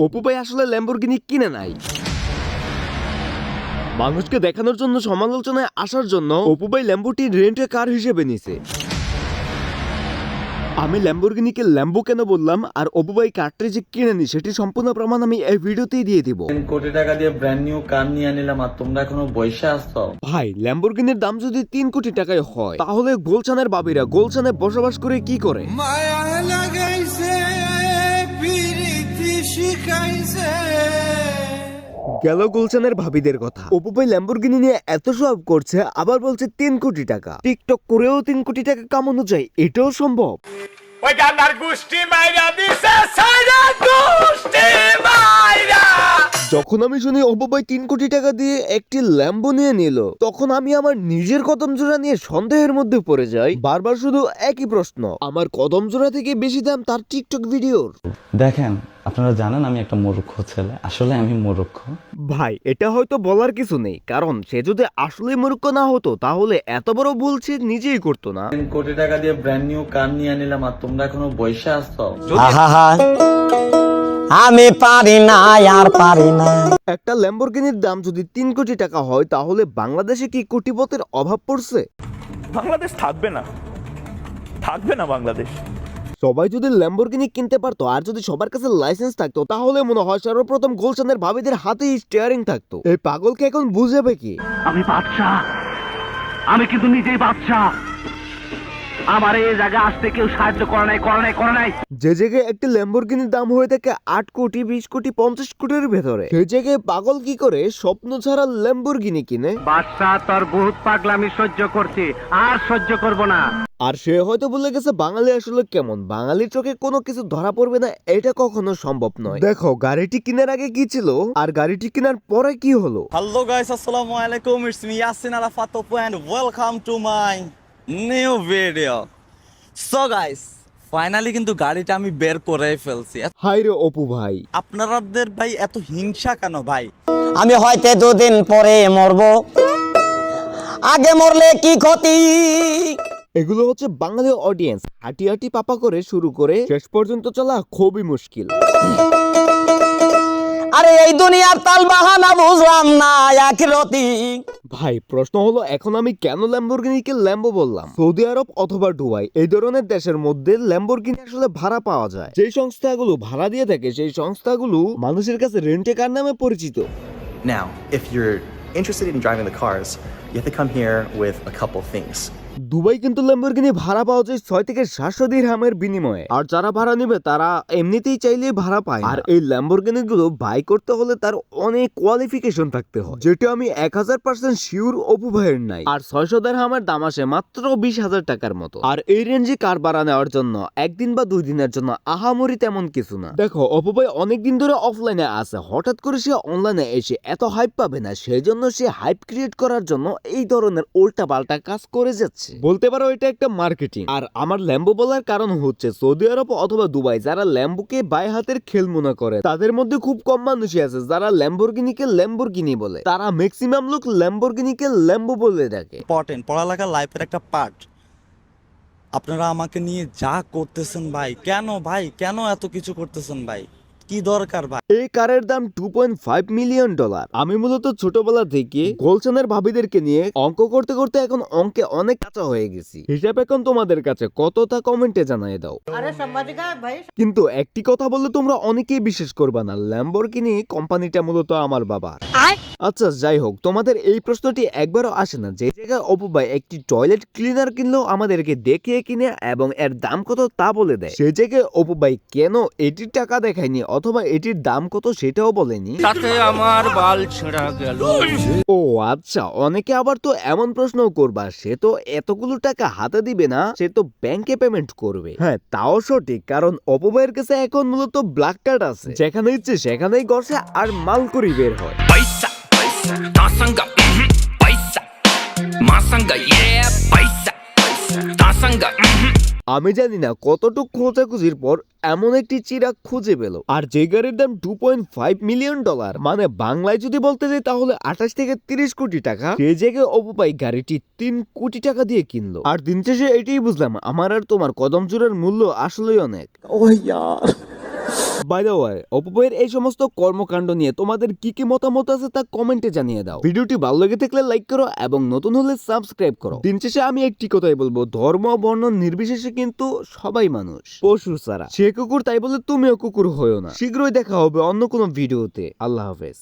অপু ভাই আসলে ল্যাম্বরগিনি কিনে নাই, মানুষকে দেখানোর জন্য, সমালোচনায় আসার জন্য অপু ভাই ল্যাম্বোটি রেন্টে কার হিসেবে নিছে। আমি ল্যাম্বরগিনিকে ল্যাম্বো কেন বললাম আর অপু ভাই কারটি যে কিনে নি সেটি সম্পূর্ণ প্রমাণ আমি এই ভিডিওতেই দিয়ে দিব। 3 কোটি টাকা দিয়ে ব্র্যান্ড নিউ কার নিয়ে নিলাম আর তোমরা এখনো বইসা আসছো। ভাই ল্যাম্বরগিনির দাম যদি 3 কোটি টাকায় হয় তাহলে গোলচানের বাবিরা গোলচানে বসবাস করে কি করে? মায়া লাগাইছে পিরিতি শিখাইছে। গেল গুলশানের ভাবিদের কথা। অপু ভাই ল্যাম্বরগিনি নিয়ে এত সব করছে, আবার বলছে 3 কোটি টাকা। টিকটক করেও 3 কোটি টাকা কামানো যায়, এটাও সম্ভব? ওই গান্ডার গুষ্টি মাইরা দিছে সাইরা গুষ্টি মাইরা। যখন আমি শুনি অপু ভাই 3 কোটি টাকা দিয়ে একটি ল্যাম্বো নিয়ে নিল, তখন আমি আমার নিজের কদম জোড়া নিয়ে সন্দেহের মধ্যে পড়ে যাই। বারবার শুধু একই প্রশ্ন, আমার কদম জোড়া থেকে বেশি দাম তার টিকটক ভিডিওর। দেখেন, আপনারা জানেন আমি একটা মূর্খ ছেলে, আসলে আমি মূর্খ। ভাই এটা হয়তো বলার কিছু নেই, কারণ সে যদি আসলে মূর্খ না হতো তাহলে এত বড় ভুল সে নিজেই করতো না। 3 কোটি টাকা দিয়ে ব্র্যান্ড নিউ কার নিয়ে নিলাম আর তোমরা এখনো বইসা আসছো। আমি পারি না আর পারি না। একটা ল্যাম্বরগিনির দাম যদি 3 কোটি টাকা হয় তাহলে বাংলাদেশে কি কোটিপতির অভাব পড়ছে? বাংলাদেশ থাকবে না, থাকবে না বাংলাদেশ। সবাই যদি ল্যাম্বরগিনি কিনতে পারতো আর যদি সবার কাছে লাইসেন্স থাকতো তাহলে মনে হয় সর্বপ্রথম গুলশানের ভাবিদের হাতেই স্টিয়ারিং থাকতো। এই পাগলকে এখন বুঝাবে কি? আমি বাদশাহ, আমি কিন্তু নিজেই বাদশাহ। আমার এই জায়গা আসতে কেউ সাহায্য করে নাই। যে জায়গায় একটি ল্যাম্বরগিনির দাম হয়ে থাকে 8 কোটি 20 কোটি 50 কোটির ভেতরে, সেই জায়গায় পাগল কি করে স্বপ্ন ছাড়া ল্যাম্বরগিনি কিনে? বাদশাহ তোর বহুত পাগলামি সহ্য করছি, আর সহ্য করব না। আর সে হয়তো বলে গেছে বাঙালি আসলে কেমন, বাঙালির চোখে কোনো কিছু ধরা পড়বে না, এটা কখনো সম্ভব নয়। দেখো গাড়িটি কেনার আগে কি ছিল আর গাড়িটি কেনার পরে কি হলো। Hello guys, assalamu alaikum. It's me Yasin Arafat Topu and welcome to my new video. So guys, finally কিন্তু গাড়িটা আমি বের করে ফেলছি। হাই রে অপু ভাই, আপনাদের ভাই এত হিংসা কেন ভাই? আমি হয়তো 2 দিন পরে মরবো, আগে মরলে কি ক্ষতি? এগুলো হচ্ছে বাঙালি অডিয়েন্স, হাঁটি হাঁটি পাপা করে শুরু করে শেষ পর্যন্ত চলা খুবই মুশকিল। আরে এই দুনিয়ার তাল বাহানা বুঝলাম না আখিরাতি। ভাই প্রশ্ন হলো, এখন আমি কেন ল্যাম্বরগিনিকে ল্যাম্বো বললাম? সৌদি আরব অথবা দুবাই এই ধরনের দেশের মধ্যে ল্যাম্বরগিনি আসলে ভাড়া পাওয়া যায়। যেই সংস্থাগুলো ভাড়া দিয়ে থাকে সেই সংস্থাগুলো মানুষের কাছে রেন্টে কার নামে পরিচিত। Now, if you're interested in driving the cars, you have to come here with a couple things. Dubai কিন্তু ল্যাম্বরগিনি ভাড়া পাওয়া যায় 6 থেকে 700 দিরহামের বিনিময়ে, আর যারা ভাড়া নেবে তারা এমনিতেই চাইলেই ভাড়া পায়। আর এই ল্যাম্বরগিনি গুলো বাই করতে হলে তার অনেক কোয়ালিফিকেশন থাকতে হয়, যেটা আমি 1000% শিওর অপু ভাইয়ের নাই। আর 600 দিরহামের দাম আসে মাত্র 20,000 টাকার মতো। আর এই রেঞ্জে কার ভাড়া নেওয়ার জন্য একদিন বা 2 দিনের জন্য আহামরি তেমন কিছু না। দেখো অপু ভাই অনেকদিন ধরে অফলাইনে আছে, হঠাৎ করে সে অনলাইনে এসে এত হাইপ পাবে না, সেই জন্য সে হাইপ ক্রিয়েট করার জন্য এই ধরনের উল্টা পাল্টা কাজ করে যাচ্ছে। বলতে পারো এটা একটা মার্কেটিং। আর আমার ল্যাম্বো বলার কারণ হচ্ছে সৌদি আরব অথবা দুবাই যারা ল্যাম্বোকে বাই হাতের খেল মনে করে তাদের মধ্যে খুব কম মানুষই আছে যারা ল্যাম্বরগিনিকে ল্যাম্বরগিনি বলে। তারা ম্যাক্সিমাম লোক ল্যাম্বরগিনিকে ল্যাম্বো বলে ডাকে। ইম্পর্টেন্ট, পড়ালেখা লাইফের একটা পার্ট। আপনারা আমাকে নিয়ে যা করতেছেন ভাই, কেন ভাই, কেন এত কিছু করতেছেন ভাই, কি দরকার ভাই? এই কারের দাম $2.5 মিলিয়ন। আমি মূলত ছোটবেলা থেকে গোলশানের ভাবিদেরকে নিয়ে অঙ্ক করতে করতে এখন অঙ্কে অনেক কাঁচা হয়ে গেছি। হিসাব এখন তোমাদের কাছে কত তা কমেন্টে জানিয়ে দাও। কিন্তু একটি কথা বললে তোমরা অনেকেই বিশ্বাস করবা না, ল্যাম্বরগিনি কোম্পানিটা মূলত আমার বাবার। আচ্ছা যাই হোক, তোমাদের এই প্রশ্নটি একবারও আসে না যে জায়গায় অপু ভাই একটি টয়লেট ক্লিনার কিনলেও আমাদেরকে দেখিয়ে কিনে এবং এর দাম কত তা বলে দেয়, সেই জায়গায় অপু ভাই কেন এটির টাকা দেখায়নি অথবা এটির দাম কত সেটাও বলেনি? তাতে আমার বাল ছেঁড়া গেল। ও আচ্ছা, অনেকে আবার তো এমন প্রশ্ন করবা, সে তো এতগুলো টাকা হাতে দিবে না, সে তো ব্যাংকে পেমেন্ট করবে। হ্যাঁ তাও সঠিক, কারণ অপু ভাইয়ের কাছে এখন মূলত ব্ল্যাক কার্ড আছে, যেখানে ইচ্ছে সেখানেই গসে আর মাল করি বের হয়। পয়সা পয়সা তাসঙ্গা পয়সা মাসঙ্গা পয়সা তাসঙ্গা। আমি জানি না কতটুক খোঁজাখুঁজির পর এমন একটি চিরাগ খুঁজে পেল, আর যে গাড়ির দাম $2.5 মিলিয়ন, মানে বাংলায় যদি বলতে যাই তাহলে 28 থেকে 30 কোটি টাকা। সেই জায়গায় অপু ভাই গাড়িটি 3 কোটি টাকা দিয়ে কিনলো। আর দিন শেষে এটাই বুঝলাম, আমার আর তোমার কদম জোড়ার মূল্য আসলেই অনেক। বাই দ্য ওয়ে অপু ভাইয়ের এই সমস্ত কর্মকাণ্ড নিয়ে তোমাদের কি কি মতামত আছে তা কমেন্টে জানিয়ে দাও। ভিডিওটি ভালো লেগে থাকলে লাইক করো এবং নতুন হলে সাবস্ক্রাইব করো। দিন শেষে আমি একটি কথাই বলবো, ধর্ম বর্ণ নির্বিশেষে কিন্তু সবাই মানুষ, পশু ছাড়া। সে কুকুর তাই বলে তুমিও কুকুর হয়েও না। শীঘ্রই দেখা হবে অন্য কোনো ভিডিওতে। আল্লাহ হাফেজ।